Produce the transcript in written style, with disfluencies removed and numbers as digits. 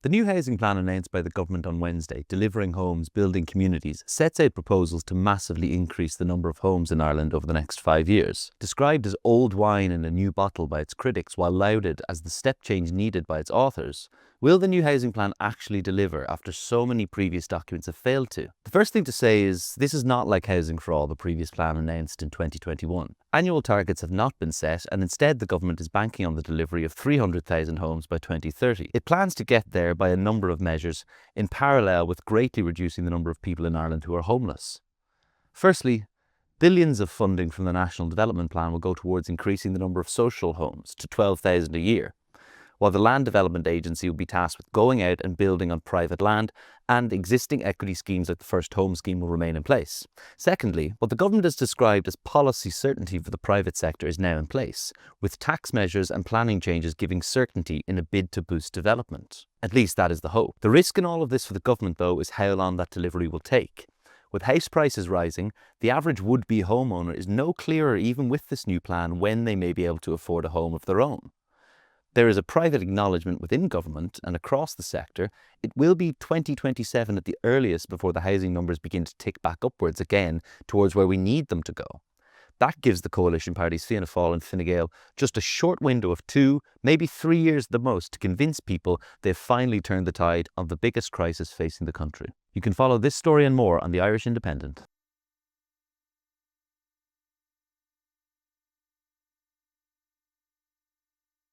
The new housing plan announced by the government on Wednesday, Delivering Homes, Building Communities, sets out proposals to massively increase the number of homes in Ireland over the next 5 years. Described as old wine in a new bottle by its critics while lauded as the step change needed by its authors, will the new housing plan actually deliver after so many previous documents have failed to? The first thing to say is this is not like Housing for All, the previous plan announced in 2021. Annual targets have not been set, and instead the government is banking on the delivery of 300,000 homes by 2030. It plans to get there by a number of measures, in parallel with greatly reducing the number of people in Ireland who are homeless. Firstly, billions of funding from the National Development Plan will go towards increasing the number of social homes to 12,000 a year, while the Land Development Agency will be tasked with going out and building on private land, and existing equity schemes like the First Home Scheme will remain in place. Secondly, what the government has described as policy certainty for the private sector is now in place, with tax measures and planning changes giving certainty in a bid to boost development. At least that is the hope. The risk in all of this for the government, though, is how long that delivery will take. With house prices rising, the average would-be homeowner is no clearer even with this new plan when they may be able to afford a home of their own. There is a private acknowledgement within government and across the sector. It will be 2027 at the earliest before the housing numbers begin to tick back upwards again towards where we need them to go. That gives the coalition parties Fianna Fáil and Fine Gael just a short window of 2, maybe 3 years at the most to convince people they've finally turned the tide on the biggest crisis facing the country. You can follow this story and more on the Irish Independent.